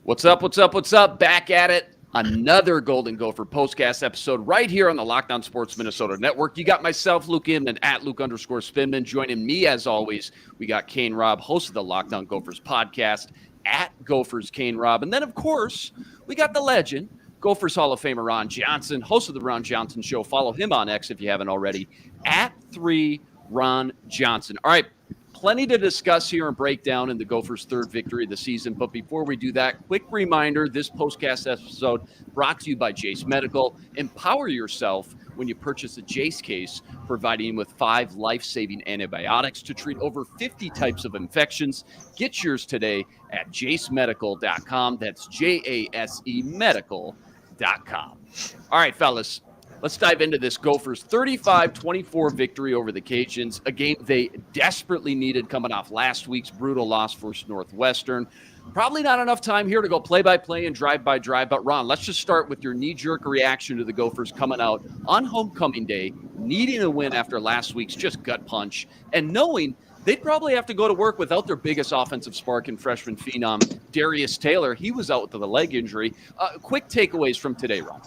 What's up? What's up? What's up? Back at it. Another Golden Gopher POSTCAST episode right here on the Locked On Sports Minnesota Network. You got myself, Luke Inman, at Luke_Spinman. Joining me, as always, we got Kane Rob, host of the Locked On Gophers podcast, at Gophers Kane Rob. And then, of course, we got the legend, Gophers Hall of Famer Ron Johnson, host of the Ron Johnson Show. Follow him on X if you haven't already, at 3Ron Johnson. All right. Plenty to discuss here and break down in the Gophers' third victory of the season. But before we do that, quick reminder, this POSTCAST episode brought to you by Jace Medical. Empower yourself when you purchase a Jace case, providing you with 5 life-saving antibiotics to treat over 50 types of infections. Get yours today at jacemedical.com. That's J-A-S-E medical.com. All right, fellas. Let's dive into this Gophers 35-24 victory over the Cajuns, a game they desperately needed coming off last week's brutal loss versus Northwestern. Probably not enough time here to go play-by-play and drive-by-drive, but Ron, let's just start with your knee-jerk reaction to the Gophers coming out on homecoming day, needing a win after last week's just gut punch, and knowing they'd probably have to go to work without their biggest offensive spark and freshman phenom, Darius Taylor. He was out with a leg injury. Quick takeaways from today, Ron.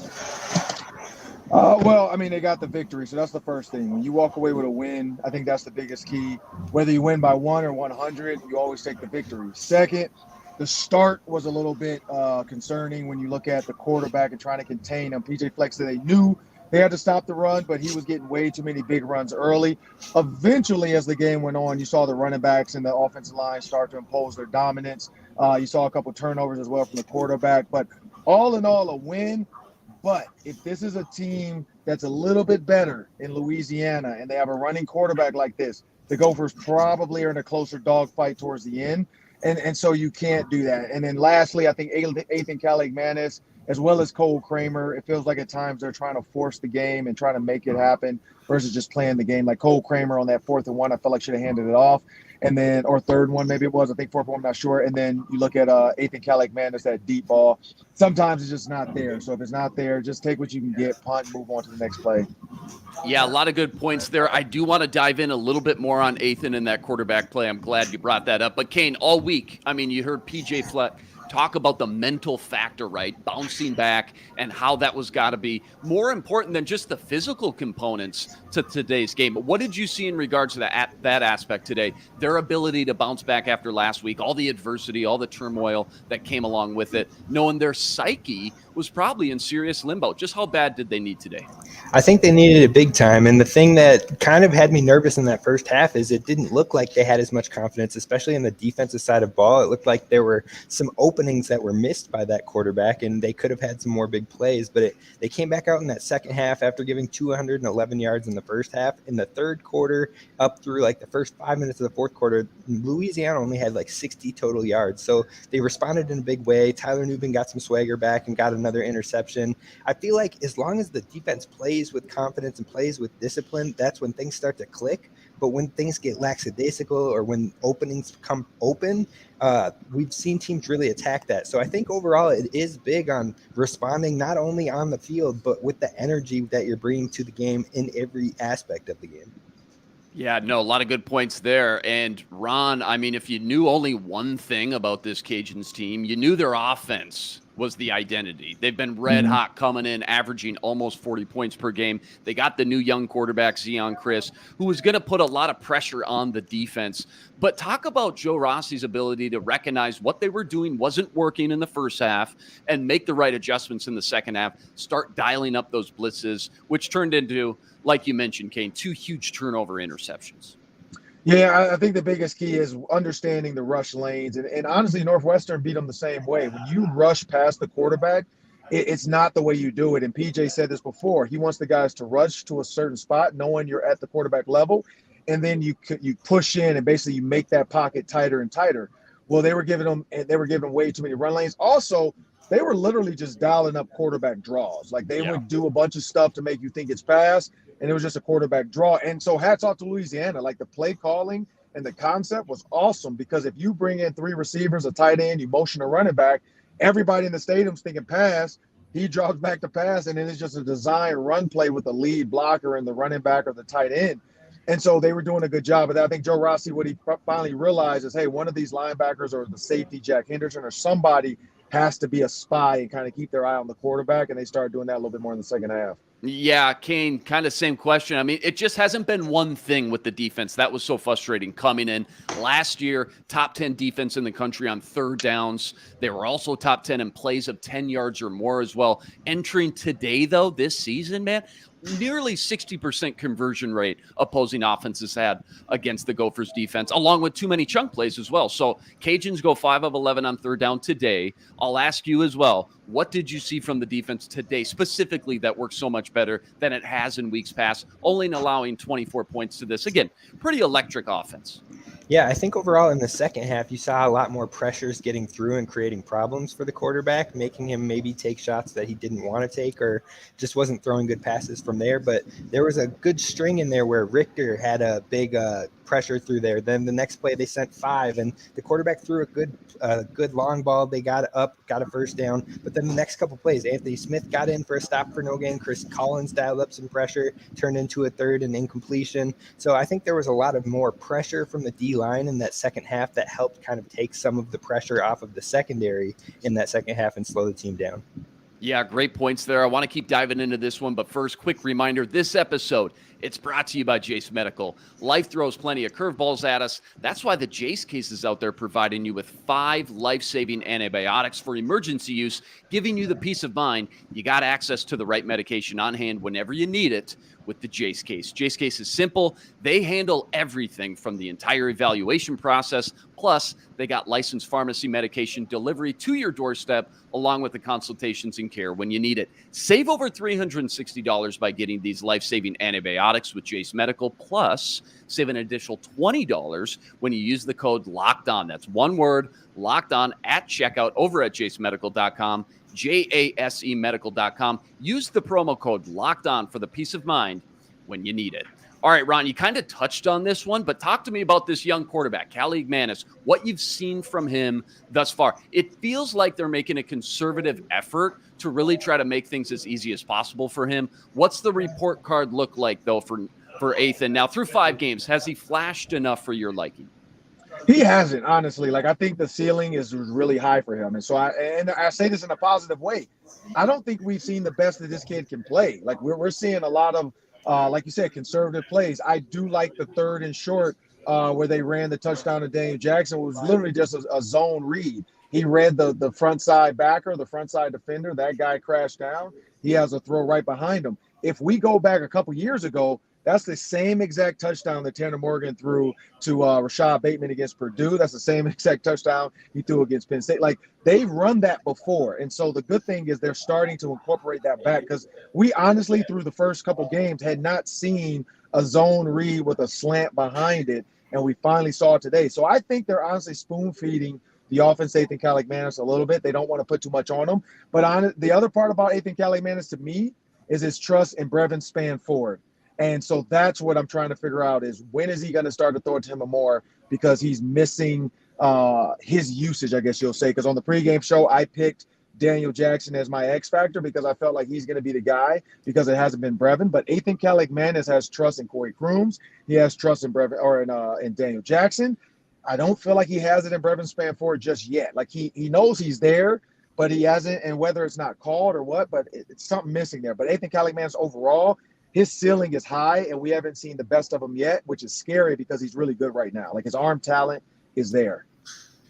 Well, I mean, they got the victory, so that's the first thing. When you walk away with a win, I think that's the biggest key. Whether you win by 1 or 100, you always take the victory. Second, the start was a little bit concerning when you look at the quarterback and trying to contain him. PJ Fleck said they knew they had to stop the run, but he was getting way too many big runs early. Eventually, as the game went on, you saw the running backs and the offensive line start to impose their dominance. You saw a couple turnovers as well from the quarterback. But all in all, a win. But if this is a team that's a little bit better in Louisiana and they have a running quarterback like this, the Gophers probably are in a closer dogfight towards the end. And so you can't do that. And then lastly, I think Ethan Caligmanis, as well as Cole Kramer, it feels like at times they're trying to force the game and trying to make it happen versus just playing the game. Like Cole Kramer on that 4th and 1, I felt like should have handed it off. And then, or 3rd one, maybe it was, I think 4th one, I'm not sure. And then you look at Ethan Caligmanis, that deep ball. Sometimes it's just not there. So if it's not there, just take what you can get, punt, move on to the next play. Yeah, a lot of good points there. I do want to dive in a little bit more on Ethan and that quarterback play. I'm glad you brought that up. But Kane, all week, I mean, you heard PJ Fleck talk about the mental factor, right? Bouncing back and how that was got to be more important than just the physical components to today's game. But what did you see in regards to that aspect today? Their ability to bounce back after last week, all the adversity, all the turmoil that came along with it, knowing their psyche was probably in serious limbo. Just how bad did they need today? I think they needed it big time. And the thing that kind of had me nervous in that first half is it didn't look like they had as much confidence, especially in the defensive side of ball. It looked like there were some openings that were missed by that quarterback, and they could have had some more big plays. But they came back out in that second half after giving 211 yards in the first half. In the third quarter, up through like the first 5 minutes of the fourth quarter, Louisiana only had like 60 total yards. So they responded in a big way. Tyler Nubin got some swagger back and got another interception. I feel like as long as the defense plays with confidence and plays with discipline, that's when things start to click. But when things get lackadaisical or when openings come open, we've seen teams really attack that. So I think overall it is big on responding not only on the field, but with the energy that you're bringing to the game in every aspect of the game. Yeah, no, a lot of good points there. And Ron, I mean, if you knew only one thing about this Cajuns team, you knew their offense was the identity. They've been red hot coming in, averaging almost 40 points per game. They got the new young quarterback, Zion Chris, who was going to put a lot of pressure on the defense. But talk about Joe Rossi's ability to recognize what they were doing wasn't working in the first half and make the right adjustments in the second half, start dialing up those blitzes, which turned into, like you mentioned, Kane, 2 huge turnover interceptions. Yeah, I think the biggest key is understanding the rush lanes. And honestly, Northwestern beat them the same way. When you rush past the quarterback, it's not the way you do it. And PJ said this before. He wants the guys to rush to a certain spot, knowing you're at the quarterback level, and then you push in and basically you make that pocket tighter and tighter. Well, they were giving way too many run lanes. Also, they were literally just dialing up quarterback draws. Like they would do a bunch of stuff to make you think it's pass, and it was just a quarterback draw. And so hats off to Louisiana. Like the play calling and the concept was awesome, because if you bring in 3 receivers, a tight end, you motion a running back, everybody in the stadium's thinking pass. He drops back to pass, and then it's just a design run play with the lead blocker and the running back or the tight end. And so they were doing a good job of that. I think Joe Rossi, what he finally realized is, hey, one of these linebackers or the safety, Jack Henderson, or somebody has to be a spy and kind of keep their eye on the quarterback, and they started doing that a little bit more in the second half. Yeah, Kane, kind of same question. I mean, it just hasn't been one thing with the defense. That was so frustrating coming in. Last year, top 10 defense in the country on third downs. They were also top 10 in plays of 10 yards or more as well. Entering today, though, this season, man, nearly 60% conversion rate opposing offenses had against the Gophers defense, along with too many chunk plays as well. So Cajuns go 5 of 11 on third down today. I'll ask you as well, what did you see from the defense today specifically that worked so much better than it has in weeks past, only allowing 24 points to this? Again, pretty electric offense. Yeah, I think overall in the second half, you saw a lot more pressures getting through and creating problems for the quarterback, making him maybe take shots that he didn't want to take or just wasn't throwing good passes from there. But there was a good string in there where Richter had a big pressure through there. Then the next play, they sent 5, and the quarterback threw a good long ball. They got up, got a first down. But then the next couple plays, Anthony Smith got in for a stop for no gain. Chris Collins dialed up some pressure, turned into a third and incompletion. So I think there was a lot of more pressure from the D-line in that second half that helped kind of take some of the pressure off of the secondary in that second half and slow the team down. Yeah, great points there. I want to keep diving into this one, but first, quick reminder, this episode, it's brought to you by Jace Medical. Life throws plenty of curveballs at us. That's why the Jace case is out there providing you with 5 life-saving antibiotics for emergency use, giving you the peace of mind you got access to the right medication on hand whenever you need it with the Jace case. Jace case is simple. They handle everything from the entire evaluation process. Plus, they got licensed pharmacy medication delivery to your doorstep, along with the consultations and care when you need it. Save over $360 by getting these life-saving antibiotics with Jace Medical. Plus, save an additional $20 when you use the code LOCKEDON. That's one word, locked on, at checkout over at jasemedical.com. JASEmedical.com. Use the promo code Locked On for the peace of mind when you need it. All right, Ron, you kind of touched on this one, but talk to me about this young quarterback, Kale Manis, what you've seen from him thus far. It feels like they're making a conservative effort to really try to make things as easy as possible for him. What's the report card look like, though, for Ethan? Now, through 5 games, has he flashed enough for your liking? He hasn't, honestly. Like, I think the ceiling is really high for him. And so I say this in a positive way. I don't think we've seen the best that this kid can play. Like, we're seeing a lot of, like you said, conservative plays. I do like the 3rd and short where they ran the touchdown to Daniel Jackson. It was literally just a zone read. He read the front side backer, the front side defender. That guy crashed down. He has a throw right behind him. If we go back a couple years ago, that's the same exact touchdown that Tanner Morgan threw to Rashad Bateman against Purdue. That's the same exact touchdown he threw against Penn State. Like, they've run that before. And so the good thing is they're starting to incorporate that back, because we honestly, through the first couple games, had not seen a zone read with a slant behind it, and we finally saw it today. So I think they're honestly spoon-feeding the offense to Ethan Kaliakmanis a little bit. They don't want to put too much on him. But the other part about Ethan Kaliakmanis to me is his trust in Brevin Spanford. And so that's what I'm trying to figure out, is when is he going to start to throw it to him more, because he's missing his usage, I guess you'll say. Because on the pregame show, I picked Daniel Jackson as my X factor because I felt like he's going to be the guy, because it hasn't been Brevin. But Ethan Kaliakmanis has trust in Corey Crooms. He has trust in Brevin, or in Daniel Jackson. I don't feel like he has it in Brevin Spanford just yet. Like, he knows he's there, but he hasn't. And whether it's not called or what, but it's something missing there. But Ethan Kaliakmanis overall, his ceiling is high, and we haven't seen the best of him yet, which is scary because he's really good right now. Like, his arm talent is there.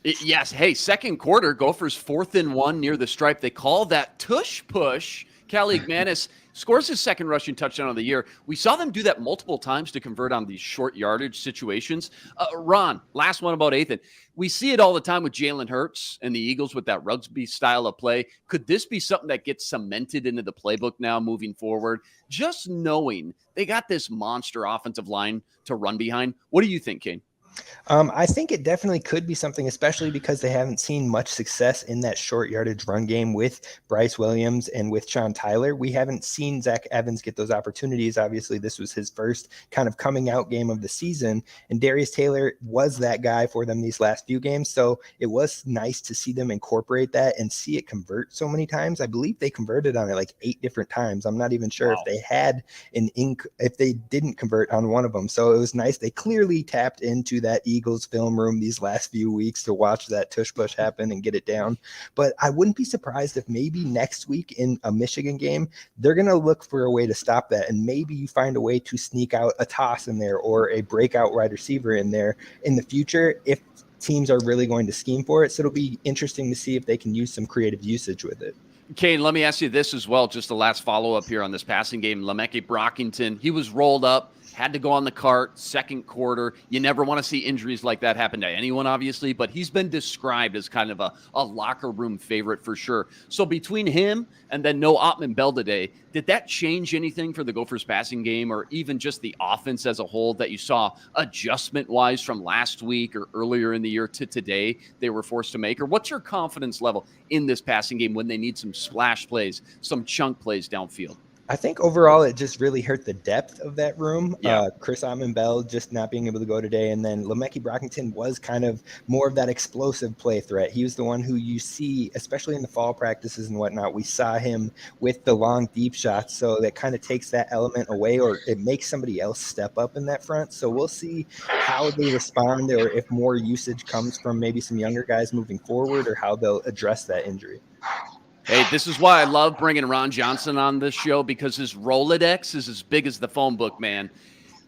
Yes. Hey, second quarter, Gophers 4th and 1 near the stripe. They call that tush push. Kaliakmanis scores his 2nd rushing touchdown of the year. We saw them do that multiple times to convert on these short yardage situations. Ron, last one about Ethan. We see it all the time with Jalen Hurts and the Eagles with that rugby style of play. Could this be something that gets cemented into the playbook now moving forward? Just knowing they got this monster offensive line to run behind. What do you think, Kane? I think it definitely could be something, especially because they haven't seen much success in that short yardage run game with Bryce Williams and with Sean Tyler. We haven't seen Zach Evans get those opportunities. Obviously, this was his first kind of coming out game of the season, and Darius Taylor was that guy for them these last few games. So it was nice to see them incorporate that and see it convert so many times. I believe they converted on it like 8 different times. I'm not even sure if they had if they didn't convert on one of them. So it was nice. They clearly tapped into that that Eagles film room these last few weeks to watch that tush push happen and get it down. But I wouldn't be surprised if maybe next week in a Michigan game, they're going to look for a way to stop that. And maybe you find a way to sneak out a toss in there or a breakout wide receiver in there in the future if teams are really going to scheme for it. So it'll be interesting to see if they can use some creative usage with it. Kane, let me ask you this as well, just the last follow-up here on this passing game. Lameke Brockington, he was rolled up, had to go on the cart, second quarter. You never want to see injuries like that happen to anyone, obviously, but he's been described as kind of a locker room favorite for sure. So between him and then no Ottman Bell today, did that change anything for the Gophers passing game or even just the offense as a whole that you saw adjustment-wise from last week or earlier in the year to today they were forced to make? Or what's your confidence level in this passing game when they need some splash plays, some chunk plays downfield? I think overall it just really hurt the depth of that room. Yeah. Chris Ottman-Bell just not being able to go today. And then Lameke Brockington was kind of more of that explosive play threat. He was the one who you see, especially in the fall practices and whatnot, we saw him with the long deep shots. So that kind of takes that element away or it makes somebody else step up in that front. So we'll see how they respond or if more usage comes from maybe some younger guys moving forward or how they'll address that injury. Hey, this is why I love bringing Ron Johnson on this show because his Rolodex is as big as the phone book, man.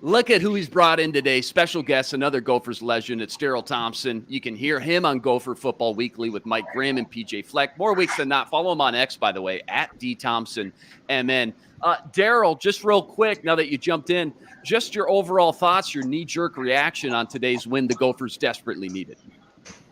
Look at who he's brought in today. Special guest, another Gophers legend. It's Daryl Thompson. You can hear him on Gopher Football Weekly with Mike Grimm and PJ Fleck. More weeks than not. Follow him on X, by the way, at DThompsonMN. Daryl, just real quick, now that you jumped in, just your overall thoughts, your knee-jerk reaction on today's win the Gophers desperately needed.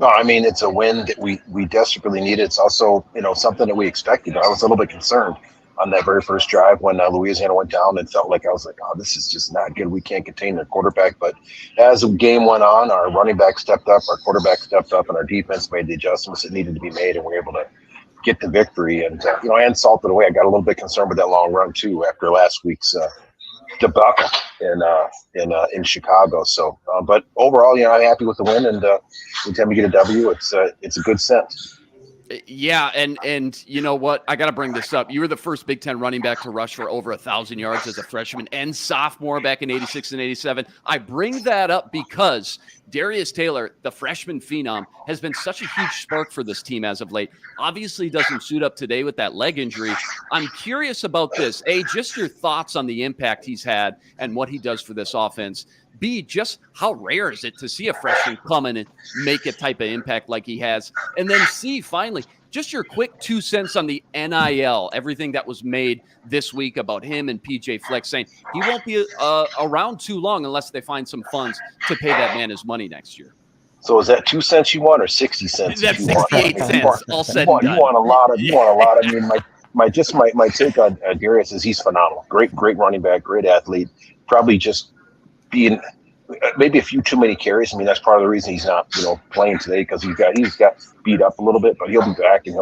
No, I mean, it's a win that we desperately needed. It's also, something that we expected. I was a little bit concerned on that very first drive when Louisiana went down and felt like I was like, oh, this is just not good. We can't contain their quarterback. But as the game went on, our running back stepped up, our quarterback stepped up, and our defense made the adjustments that needed to be made, and we were able to get the victory. And, and salted away. I got a little bit concerned with that long run, too, after last week's debacle in Chicago. So, but overall, I'm happy with the win, and anytime we get a W, it's a good sense. Yeah, and you know what? I got to bring this up. You were the first Big Ten running back to rush for over 1,000 yards as a freshman and sophomore back in 86 and 87. I bring that up because Darius Taylor, the freshman phenom, has been such a huge spark for this team as of late. Obviously doesn't suit up today with that leg injury. I'm curious about this. A, just your thoughts on the impact he's had and what he does for this offense. B, just how rare is it to see a freshman come in and make a type of impact like he has? And then C, finally, just your quick 2 cents on the NIL, everything that was made this week about him and PJ Fleck saying he won't be around too long unless they find some funds to pay that man his money next year. So is that 2 cents you want or 60 cents? That's 68 cents. All said and done. You want a lot. I mean, my take on Darius is he's phenomenal. Great running back, great athlete. Probably just being maybe a few too many carries. I mean, that's part of the reason he's not, playing today because he's got beat up a little bit, but he'll be back and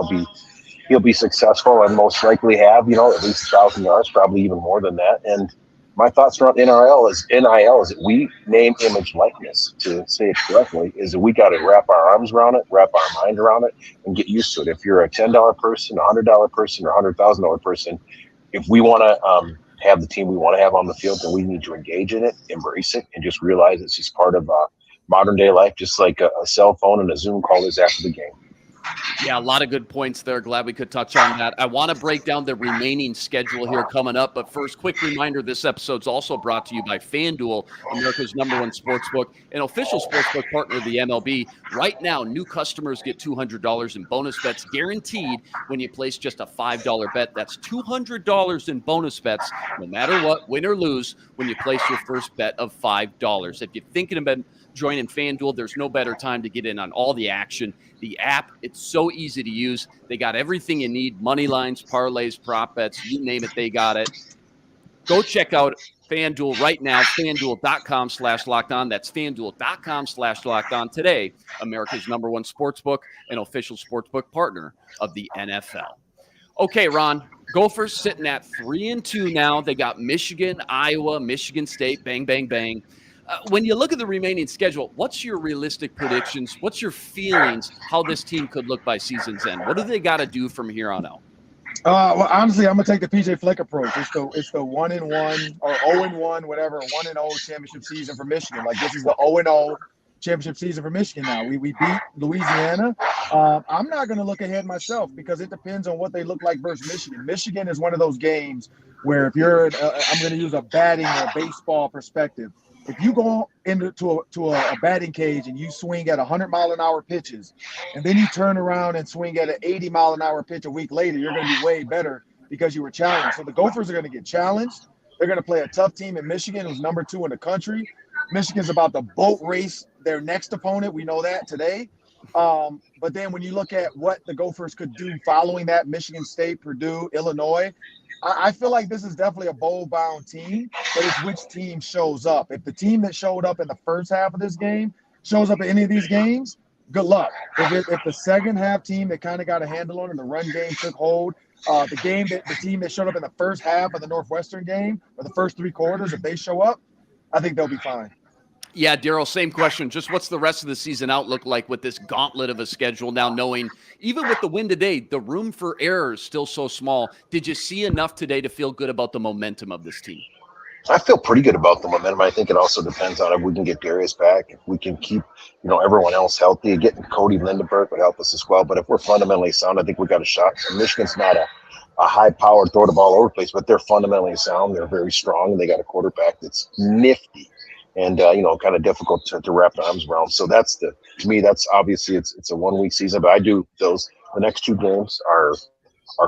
he'll be successful and most likely have, at least 1,000 yards, probably even more than that. And my thoughts around NIL is that we name, image, likeness, to say it correctly, is that we got to wrap our arms around it, wrap our mind around it, and get used to it. If you're a $10 person, a $100 person, or a $100,000 person, if we want to have the team we want to have on the field, then we need to engage in it, embrace it, and just realize it's just part of modern day life, just like a cell phone and a Zoom call is after the game. Yeah, a lot of good points there. Glad we could touch on that. I want to break down the remaining schedule here coming up. But first, quick reminder, this episode's also brought to you by FanDuel, America's #1 sportsbook, an official sportsbook partner of the MLB. Right now, new customers get $200 in bonus bets guaranteed when you place just a $5 bet. That's $200 in bonus bets, no matter what, win or lose, when you place your first bet of $5. If you're thinking about joining FanDuel, there's no better time to get in on all the action. The app, it's so easy to use. They got everything you need, money lines, parlays, prop bets, you name it, they got it. Go check out FanDuel right now, FanDuel.com/lockedon. That's FanDuel.com/lockedon today. America's #1 sportsbook, an official sportsbook partner of the NFL. Okay, Ron, Gophers sitting at 3-2 now. They got Michigan, Iowa, Michigan State, bang, bang, bang. When you look at the remaining schedule, what's your realistic predictions? What's your feelings how this team could look by season's end? What do they got to do from here on out? Well, honestly, I'm gonna take the PJ Fleck approach. It's the 1-1 or 0-1, whatever, 1-0 championship season for Michigan. Like, this is the 0-0. championship season for Michigan now. We beat Louisiana. I'm not going to look ahead myself because it depends on what they look like versus Michigan. Michigan is one of those games where if you're, I'm going to use a batting or baseball perspective. If you go into a batting cage and you swing at 100-mile-an-hour pitches, and then you turn around and swing at an 80-mile-an-hour pitch a week later, you're going to be way better because you were challenged. So the Gophers are going to get challenged. They're going to play a tough team in Michigan, who's number 2 in the country. Michigan's about to boat race their next opponent. We know that today. But then when you look at what the Gophers could do following that, Michigan State, Purdue, Illinois, I feel like this is definitely a bowl-bound team, but it's which team shows up. If the team that showed up in the first half of this game shows up in any of these games, good luck. If the second half team that kind of got a handle on it and the run game took hold, the team that showed up in the first half of the Northwestern game or the first 3 quarters, if they show up, I think they'll be fine. Yeah, Daryl, same question. Just what's the rest of the season outlook like with this gauntlet of a schedule now, knowing even with the win today, the room for error is still so small. Did you see enough today to feel good about the momentum of this team? I feel pretty good about the momentum. I think it also depends on if we can get Darius back, if we can keep, everyone else healthy. Getting Cody Lindenberg would help us as well. But if we're fundamentally sound, I think we got a shot. And Michigan's not a high-powered, throw the ball over the place, but they're fundamentally sound. They're very strong, and they got a quarterback that's nifty and kind of difficult to wrap their arms around. So to me, that's obviously it's a 1-week season, but the next 2 games are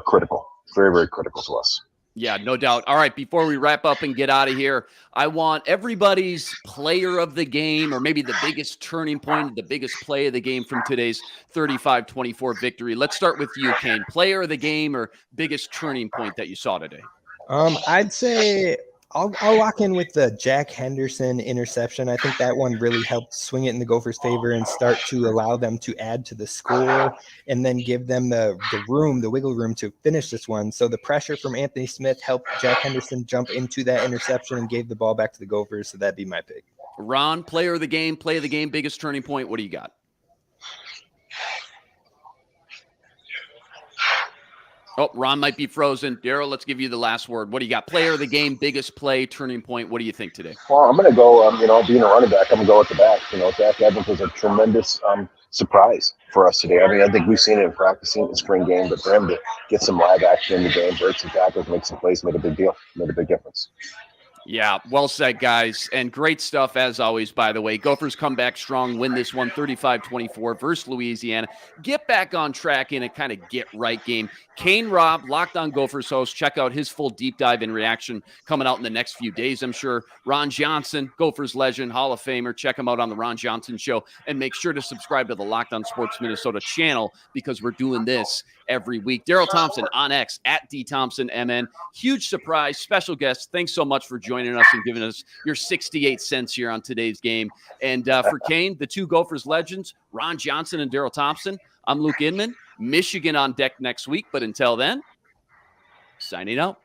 critical, very, very critical to us. Yeah, no doubt. All right, before we wrap up and get out of here, I want everybody's player of the game or maybe the biggest turning point, the biggest play of the game from today's 35-24 victory. Let's start with you, Kane. Player of the game or biggest turning point that you saw today? I'd say I'll lock in with the Jack Henderson interception. I think that one really helped swing it in the Gophers' favor and start to allow them to add to the score and then give them the wiggle room to finish this one. So the pressure from Anthony Smith helped Jack Henderson jump into that interception and gave the ball back to the Gophers. So that'd be my pick. Ron, player of the game, play of the game, biggest turning point. What do you got? Oh, Ron might be frozen. Daryl, let's give you the last word. What do you got? Player of the game, biggest play, turning point. What do you think today? Well, I'm going to go, being a running back, I'm going to go at the back. Zach Evans was a tremendous surprise for us today. I mean, I think we've seen it in practicing in the spring game, but for him to get some live action in the game, break some tackles, make some plays, made a big deal, made a big difference. Yeah, well said, guys. And great stuff, as always, by the way. Gophers come back strong, win this one 35-24 versus Louisiana. Get back on track in a kind of get-right game. Kane Rob, Locked On Gophers host. Check out his full deep dive and reaction coming out in the next few days, I'm sure. Ron Johnson, Gophers legend, Hall of Famer. Check him out on the Ron Johnson Show. And make sure to subscribe to the Locked On Sports Minnesota channel because we're doing this every week. Daryl Thompson on X, @DThompsonMN. Huge surprise, special guest. Thanks so much for joining us and giving us your 68 cents here on today's game. And for Kane, the 2 Gophers legends, Ron Johnson and Daryl Thompson, I'm Luke Inman. Michigan on deck next week. But until then, signing out.